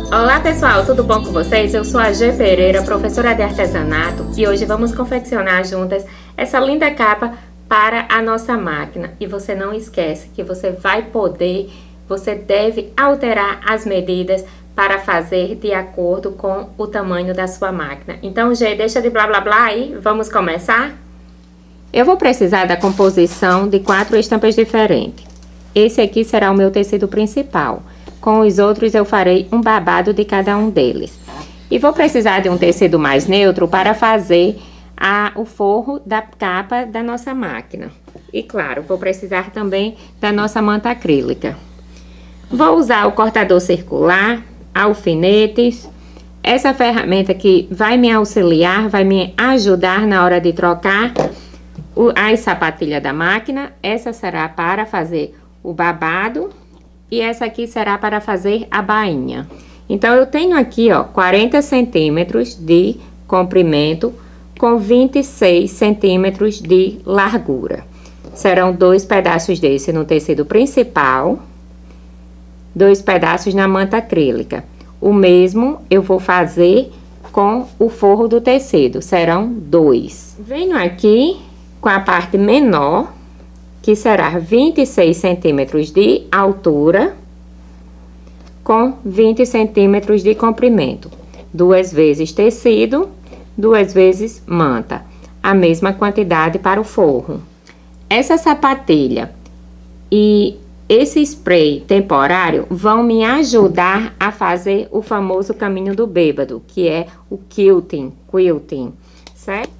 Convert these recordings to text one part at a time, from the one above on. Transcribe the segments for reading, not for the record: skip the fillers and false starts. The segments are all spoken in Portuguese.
Olá pessoal, tudo bom com vocês? Eu sou a G Pereira, professora de artesanato, e hoje vamos confeccionar juntas essa linda capa para a nossa máquina. E você não esquece que você deve alterar as medidas para fazer de acordo com o tamanho da sua máquina. Então, G, deixa de blá blá blá aí, vamos começar? Eu vou precisar da composição de 4 estampas diferentes. Esse aqui será o meu tecido principal. Com os outros eu farei um babado de cada um deles. E vou precisar de um tecido mais neutro para fazer o forro da capa da nossa máquina. E claro, vou precisar também da nossa manta acrílica. Vou usar o cortador circular, alfinetes, essa ferramenta que vai me auxiliar, vai me ajudar na hora de trocar as sapatilhas da máquina. Essa será para fazer o babado. E essa aqui será para fazer a bainha. Então, eu tenho aqui, ó, 40 centímetros de comprimento com 26 centímetros de largura. Serão 2 pedaços desse no tecido principal, 2 pedaços na manta acrílica. O mesmo eu vou fazer com o forro do tecido, serão 2. Venho aqui com a parte menor, que será 26 centímetros de altura, com 20 centímetros de comprimento. 2 vezes tecido, 2 vezes manta. A mesma quantidade para o forro. Essa sapatilha e esse spray temporário vão me ajudar a fazer o famoso caminho do bêbado, que é o quilting, certo?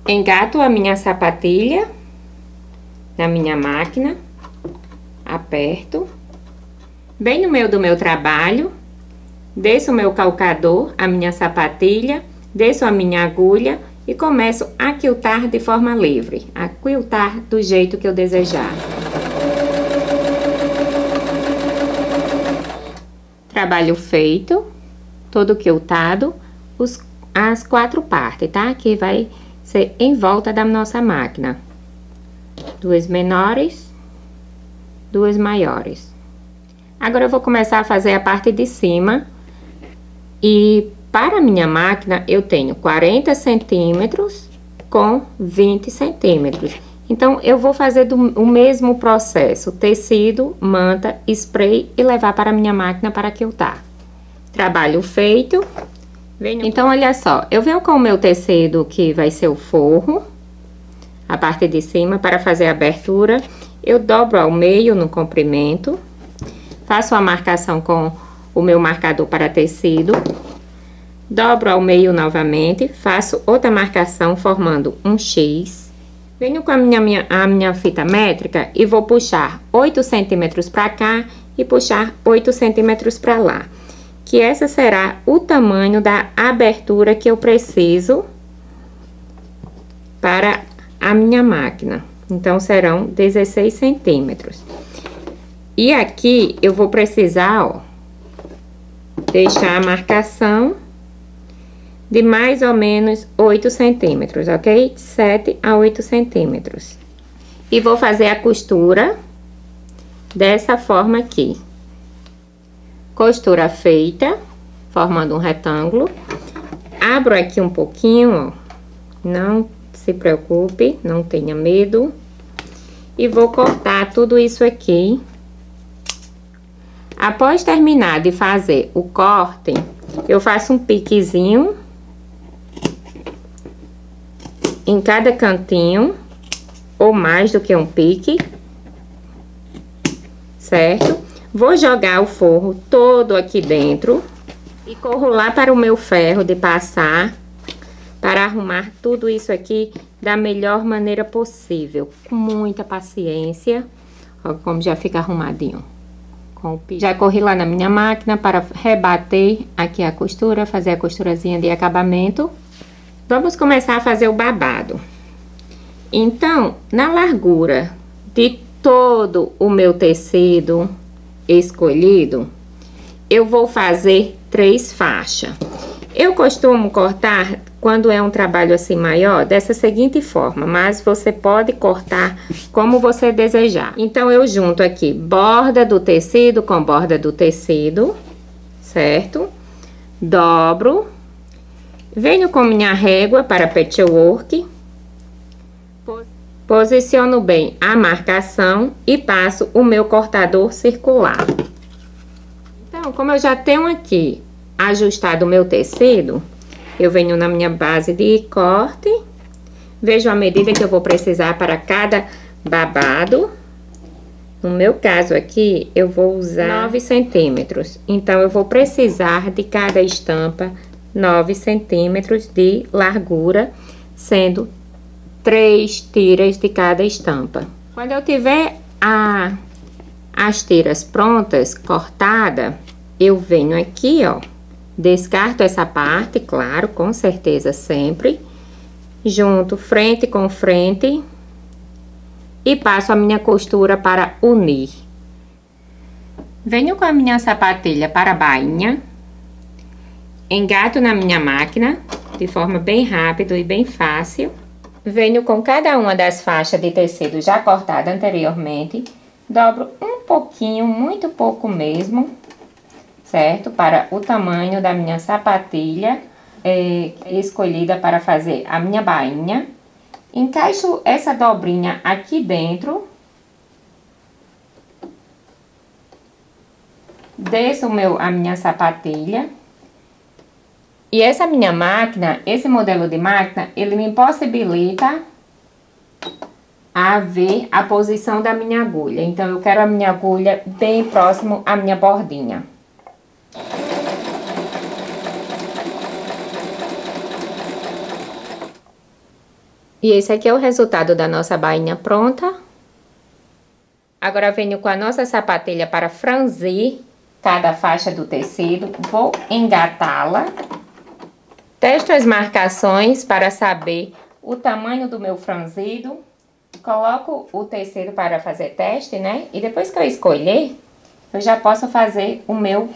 Engato a minha sapatilha na minha máquina, aperto, bem no meio do meu trabalho, desço o meu calcador, a minha sapatilha, desço a minha agulha e começo a quiltar de forma livre, a quiltar do jeito que eu desejar. Trabalho feito, todo quiltado, as 4 partes, tá? Que vai ser em volta da nossa máquina. 2 menores, 2 maiores. Agora eu vou começar a fazer a parte de cima. E para a minha máquina eu tenho 40 centímetros com 20 centímetros. Então eu vou fazer o mesmo processo: tecido, manta, spray e levar para a minha máquina para quiltar. Trabalho feito. Então olha só, eu venho com o meu tecido que vai ser o forro, a parte de cima, para fazer a abertura. Eu dobro ao meio no comprimento, faço a marcação com o meu marcador para tecido, dobro ao meio novamente, faço outra marcação formando um X. Venho com a minha fita métrica e vou puxar 8 centímetros para cá e puxar 8 centímetros para lá, que essa será o tamanho da abertura que eu preciso para a minha máquina. Então, serão 16 centímetros. E aqui, eu vou precisar, ó, deixar a marcação de mais ou menos 8 centímetros, ok? 7 a 8 centímetros. E vou fazer a costura dessa forma aqui. Costura feita, formando um retângulo. Abro aqui um pouquinho, ó, não se preocupe, não tenha medo. E vou cortar tudo isso aqui. Após terminar de fazer o corte, eu faço um piquezinho em cada cantinho, ou mais do que um pique, certo? Vou jogar o forro todo aqui dentro e corro lá para o meu ferro de passar, para arrumar tudo isso aqui da melhor maneira possível, com muita paciência. Ó, como já fica arrumadinho. Já corri lá na minha máquina para rebater aqui a costura, fazer a costurazinha de acabamento. Vamos começar a fazer o babado. Então, na largura de todo o meu tecido escolhido, eu vou fazer 3 faixas. Eu costumo cortar, quando é um trabalho assim maior, dessa seguinte forma, mas você pode cortar como você desejar. Então, eu junto aqui borda do tecido com borda do tecido, certo? Dobro. Venho com minha régua para patchwork. Posiciono bem a marcação e passo o meu cortador circular. Então, como eu já tenho aqui ajustado o meu tecido, eu venho na minha base de corte, vejo a medida que eu vou precisar para cada babado. No meu caso aqui, eu vou usar 9 centímetros. Então, eu vou precisar de cada estampa 9 centímetros de largura, sendo 3 tiras de cada estampa. Quando eu tiver as tiras prontas, cortada, eu venho aqui, ó, descarto essa parte, claro, com certeza sempre, junto frente com frente e passo a minha costura para unir. Venho com a minha sapatilha para a bainha, engato na minha máquina de forma bem rápida e bem fácil. Venho com cada uma das faixas de tecido já cortada anteriormente, dobro um pouquinho, muito pouco mesmo, certo? Para o tamanho da minha sapatilha escolhida para fazer a minha bainha. Encaixo essa dobrinha aqui dentro, desço a minha sapatilha. E essa minha máquina, esse modelo de máquina, ele me possibilita a ver a posição da minha agulha. Então, eu quero a minha agulha bem próximo à minha bordinha. E esse aqui é o resultado da nossa bainha pronta. Agora, venho com a nossa sapatilha para franzir cada faixa do tecido. Vou engatá-la. Testo as marcações para saber o tamanho do meu franzido. Coloco o tecido para fazer teste, né? E depois que eu escolher, eu já posso fazer o meu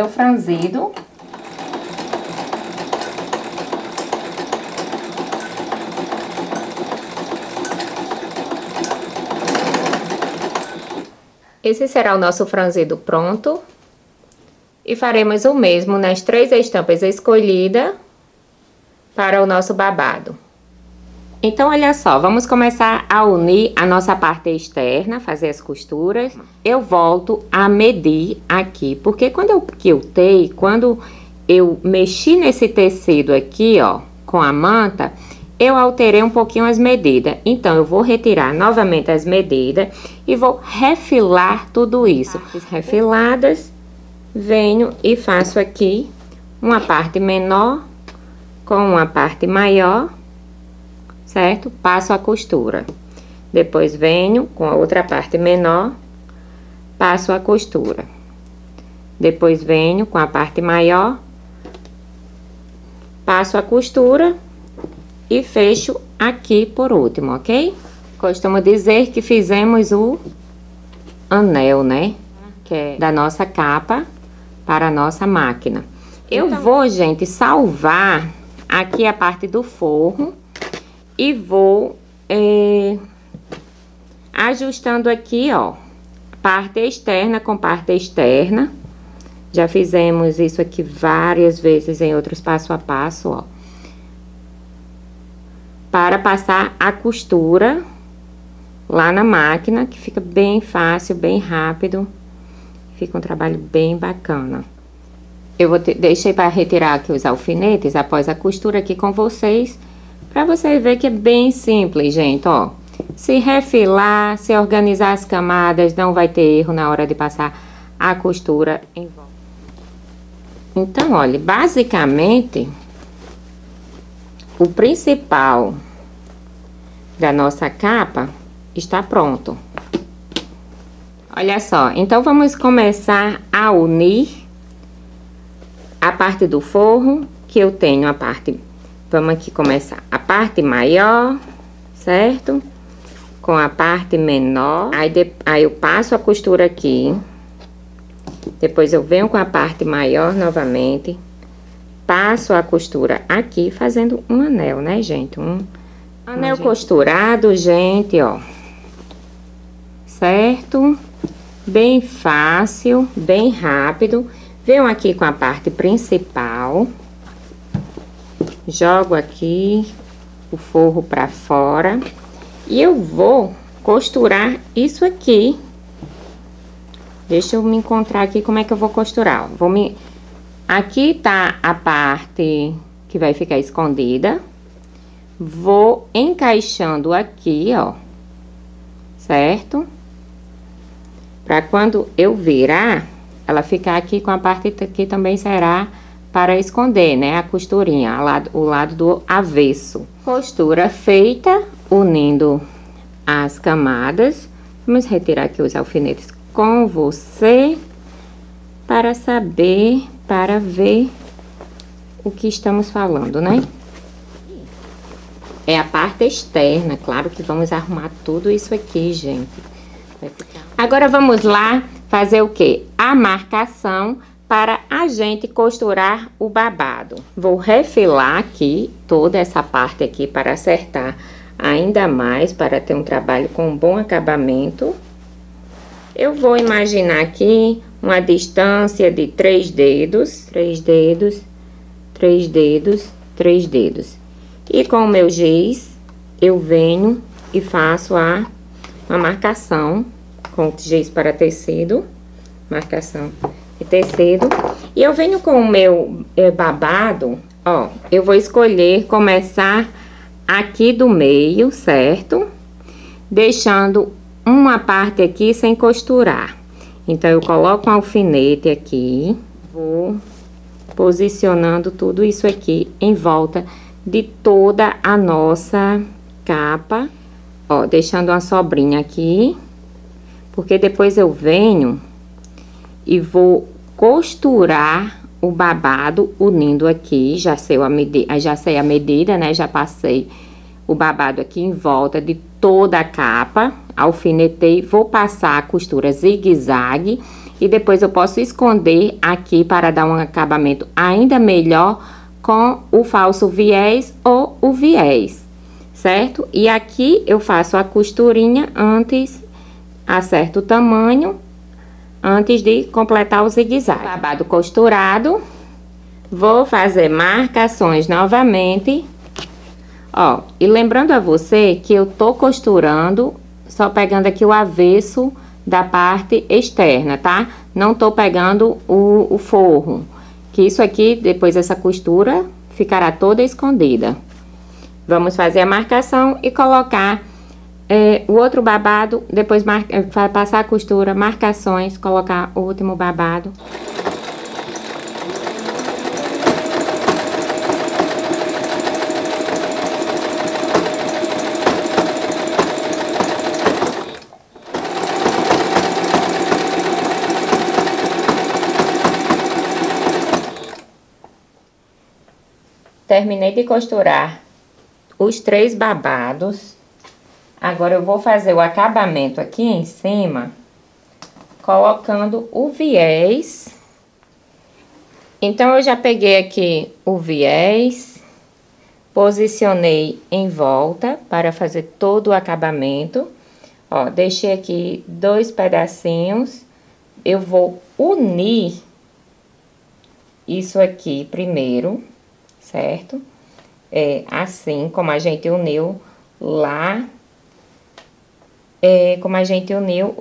franzido. Esse será o nosso franzido pronto. E faremos o mesmo nas 3 estampas escolhidas para o nosso babado. Então, olha só, vamos começar a unir a nossa parte externa, fazer as costuras. Eu volto a medir aqui, porque quando eu quiltei, quando eu mexi nesse tecido aqui, ó, com a manta, eu alterei um pouquinho as medidas. Então, eu vou retirar novamente as medidas e vou refilar tudo isso. Refiladas. Venho e faço aqui uma parte menor com uma parte maior, certo? Passo a costura. Depois venho com a outra parte menor, passo a costura. Depois venho com a parte maior, passo a costura e fecho aqui por último, ok? Costumo dizer que fizemos o anel, né? Que é da nossa capa para a nossa máquina. Eu vou, gente, salvar aqui a parte do forro e vou ajustando aqui, ó, parte externa com parte externa. Já fizemos isso aqui várias vezes em outros passo a passo, ó. Para passar a costura lá na máquina, que fica bem fácil, bem rápido. Fica um trabalho bem bacana. Eu deixei para retirar aqui os alfinetes após a costura aqui com vocês, para você ver que é bem simples, gente, ó. Se refilar, se organizar as camadas, não vai ter erro na hora de passar a costura em volta. Então, olha, basicamente, o principal da nossa capa está pronto. Olha só, então vamos começar a unir a parte do forro, que eu tenho a parte, vamos aqui começar, a parte maior, certo? Com a parte menor, aí eu passo a costura aqui, depois eu venho com a parte maior novamente, passo a costura aqui, fazendo um anel, né, gente? Um anel costurado, gente, ó, certo? Bem fácil, bem rápido. Venho aqui com a parte principal, jogo aqui o forro pra fora e eu vou costurar isso aqui. Deixa eu me encontrar aqui como é que eu vou costurar. Aqui tá a parte que vai ficar escondida. Vou encaixando aqui, ó, certo? Pra quando eu virar, ela ficar aqui com a parte que também será para esconder, né? A costurinha, o lado do avesso. Costura feita, unindo as camadas. Vamos retirar aqui os alfinetes com você, para saber, para ver o que estamos falando, né? É a parte externa, claro que vamos arrumar tudo isso aqui, gente. Agora vamos lá fazer o quê? A marcação para a gente costurar o babado. Vou refilar aqui toda essa parte aqui para acertar ainda mais, para ter um trabalho com um bom acabamento. Eu vou imaginar aqui uma distância de 3 dedos, 3 dedos, 3 dedos, 3 dedos. E com o meu giz, eu venho e faço uma marcação com giz para tecido, marcação de tecido. E eu venho com o meu babado, ó, eu vou escolher começar aqui do meio, certo? Deixando uma parte aqui sem costurar. Então, eu coloco um alfinete aqui, vou posicionando tudo isso aqui em volta de toda a nossa capa, ó, deixando uma sobrinha aqui, porque depois eu venho e vou costurar o babado unindo aqui, já sei a medida, né? Já passei o babado aqui em volta de toda a capa, alfinetei, vou passar a costura zigue-zague e depois eu posso esconder aqui para dar um acabamento ainda melhor com o falso viés ou o viés, certo? E aqui eu faço a costurinha antes, acerto o tamanho, antes de completar o zigue-zague. Babado costurado, vou fazer marcações novamente, ó, e lembrando a você que eu tô costurando, só pegando aqui o avesso da parte externa, tá? Não tô pegando o forro. Que isso aqui, depois dessa costura, ficará toda escondida. Vamos fazer a marcação e colocar o outro babado, depois passar a costura, marcações, colocar o último babado. Terminei de costurar os 3 babados. Agora, eu vou fazer o acabamento aqui em cima, colocando o viés. Então, eu já peguei aqui o viés, posicionei em volta para fazer todo o acabamento. Ó, deixei aqui 2 pedacinhos. Eu vou unir isso aqui primeiro, certo? Assim como a gente uniu lá, como a gente uniu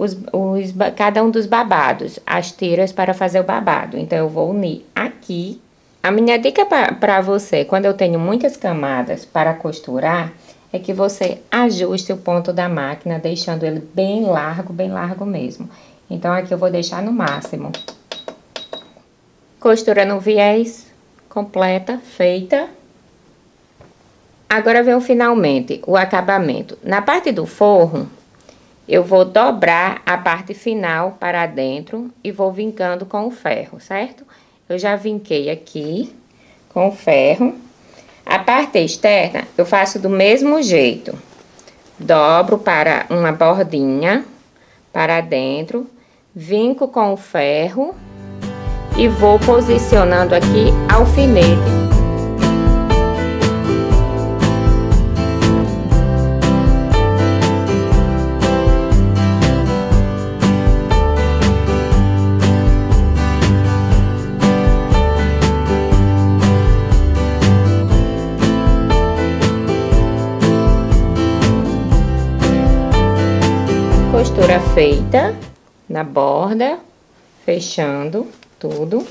cada um dos babados, as tiras para fazer o babado. Então, eu vou unir aqui. A minha dica para você, quando eu tenho muitas camadas para costurar, é que você ajuste o ponto da máquina, deixando ele bem largo mesmo. Então, aqui eu vou deixar no máximo. Costura no viés, completa, feita. Agora vem finalmente o acabamento. Na parte do forro, eu vou dobrar a parte final para dentro e vou vincando com o ferro, certo? Eu já vinquei aqui com o ferro. A parte externa, eu faço do mesmo jeito. Dobro para uma bordinha para dentro, vinco com o ferro e vou posicionando aqui alfinete. feita na borda, fechando tudo.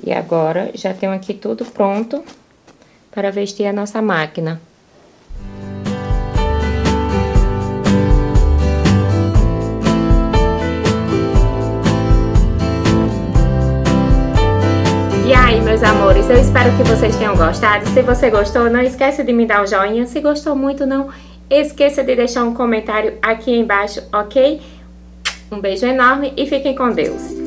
E agora já tenho aqui tudo pronto para vestir a nossa máquina. E aí, meus amores, eu espero que vocês tenham gostado. Se você gostou, não esquece de me dar o joinha. Se gostou muito, não esqueça de deixar um comentário aqui embaixo, ok? Um beijo enorme e fiquem com Deus.